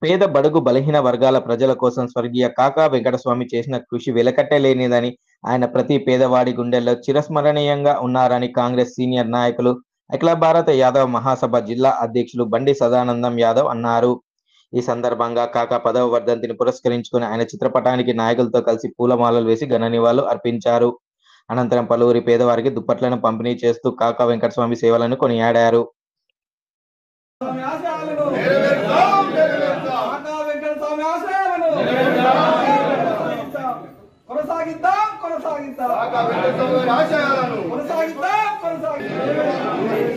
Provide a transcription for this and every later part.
పేద బడుగు బలహీన వర్గాల ప్రజల కోసం స్వర్గీయ కాకా వెంకటస్వామి చేసిన కృషి వెలకట్టలేనిదని, ఆయన ప్రతి పేదవాడి గుండెల్లో చిరస్మరణీయంగా ఉన్నారని కాంగ్రెస్ సీనియర్ నాయకులు, అఖిల భారత యాదవ్ మహాసభ జిల్లా అధ్యక్షులు బండి సదానందం యాదవ్ అన్నారు. ఈ సందర్భంగా కాకా 10వ వర్ధంతిని పురస్కరించుకుని ఆయన చిత్రపటానికి నాయకులతో కలిసి పూలమాలలు వేసి ఘన నివాళులు అర్పించారు. అనంతరం పలువురి పేదవారికి దుప్పట్లను పంపిణీ చేస్తూ కాకా వెంకటస్వామి సేవలను కొనియాడారు.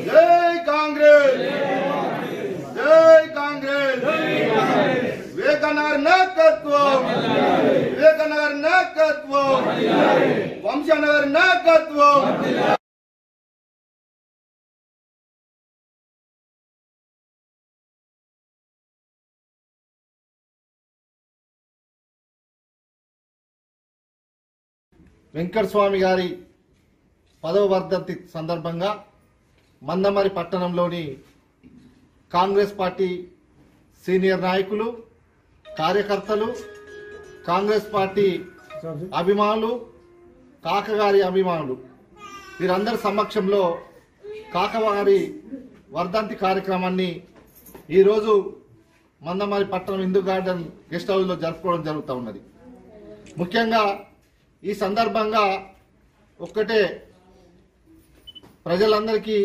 జై కాంగ్రెస్, జై కాంగ్రెస్, వివేకానంద నాయకత్వం, వివేకానంద నాయకత్వం, వంశనగర్ నాయకత్వం. వెంకటస్వామి గారి 10వ వర్ధంతి సందర్భంగా మందమరి పట్టణంలోని కాంగ్రెస్ పార్టీ సీనియర్ నాయకులు, కార్యకర్తలు, కాంగ్రెస్ పార్టీ అభిమానులు, కాకగారి అభిమానులు వీరందరి సమక్షంలో కాకగారి వర్ధంతి కార్యక్రమాన్ని ఈరోజు మందమరి పట్టణం హిందూ గార్డెన్ గెస్ట్ హౌస్లో జరుపుకోవడం జరుగుతూ ఉన్నది. ముఖ్యంగా ఈ సందర్భంగా ఒక్కటే ప్రజలందరికీ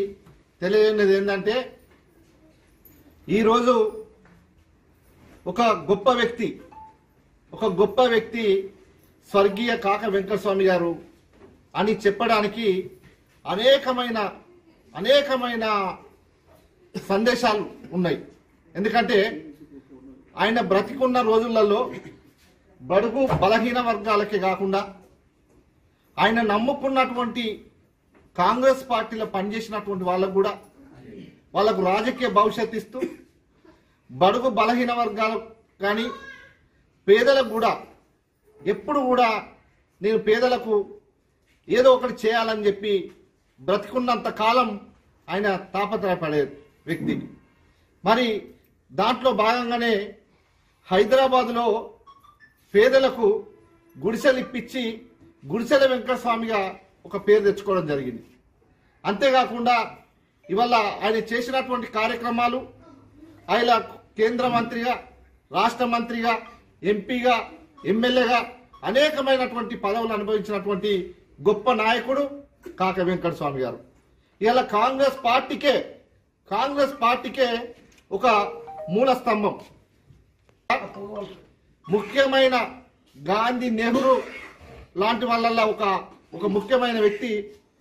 తెలియనిది ఏంటంటే, ఈరోజు ఒక గొప్ప వ్యక్తి స్వర్గీయ కాక వెంకటస్వామి గారు అని చెప్పడానికి అనేకమైన సందేశాలు ఉన్నాయి. ఎందుకంటే ఆయన బ్రతికున్న రోజులలో బడుగు బలహీన వర్గాలకే కాకుండా ఆయన నమ్ముకున్నటువంటి కాంగ్రెస్ పార్టీలో పనిచేసినటువంటి వాళ్ళకు రాజకీయ భవిష్యత్తు ఇస్తూ బడుగు బలహీన వర్గాలకు కానీ పేదలకు కూడా ఎప్పుడు కూడా నేను పేదలకు ఏదో ఒకటి చేయాలని చెప్పి బ్రతికున్నంత కాలం ఆయన తాపత్రయపడే వ్యక్తి. మరి దాంట్లో భాగంగానే హైదరాబాదులో పేదలకు గుడిసెలు ఇప్పించి గుడిసెల వెంకటస్వామిగా ఒక పేరు తెచ్చుకోవడం జరిగింది. అంతేకాకుండా ఇవాళ ఆయన చేసినటువంటి కార్యక్రమాలు, ఆయన కేంద్ర మంత్రిగా, రాష్ట్ర మంత్రిగా, ఎంపీగా, ఎమ్మెల్యేగా అనేకమైనటువంటి పదవులు అనుభవించినటువంటి గొప్ప నాయకుడు కాక వెంకటస్వామి గారు. ఇవాళ కాంగ్రెస్ పార్టీకే ఒక మూల స్తంభం. ముఖ్యమైన గాంధీ, నెహ్రూ లాంటి వాళ్ళ ఒక ముఖ్యమైన వ్యక్తి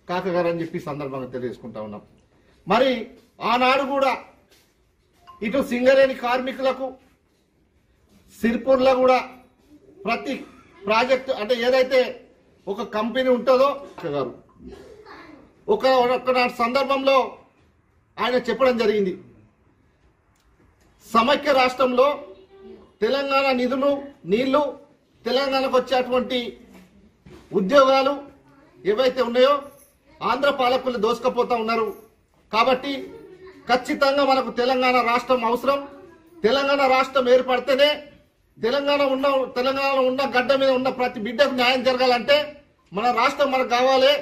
కాకగారు అని చెప్పి సందర్భంగా తెలియజేసుకుంటా ఉన్నాం. మరి ఆనాడు కూడా ఇటు సింగరేణి కార్మికులకు, సిర్పూర్లో కూడా ప్రతి ప్రాజెక్టు అంటే ఏదైతే ఒక కంపెనీ ఉంటుందో గారు ఒక సందర్భంలో ఆయన చెప్పడం జరిగింది, సమైక్య రాష్ట్రంలో తెలంగాణ నిధులు, నీళ్లు, తెలంగాణకు వచ్చేటువంటి ఉద్యోగాలు ఏవైతే ఉన్నాయో ఆంధ్ర పాలకులు దోసుకపోతా ఉన్నారు. కాబట్టి ఖచ్చితంగా మనకు తెలంగాణ రాష్ట్రం అవసరం. తెలంగాణ రాష్ట్రం ఏర్పడితేనే తెలంగాణలో ఉన్న గడ్డ మీద ఉన్న ప్రతి బిడ్డకు న్యాయం జరగాలంటే మన రాష్ట్రం మనకు కావాలి.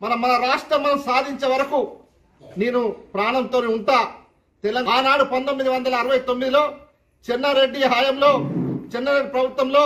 మన రాష్ట్రం మనం సాధించే వరకు నేను ప్రాణంతో ఉంటా. ఆనాడు 1969లో చెన్నారెడ్డి హయాంలో, చెన్నారెడ్డి ప్రభుత్వంలో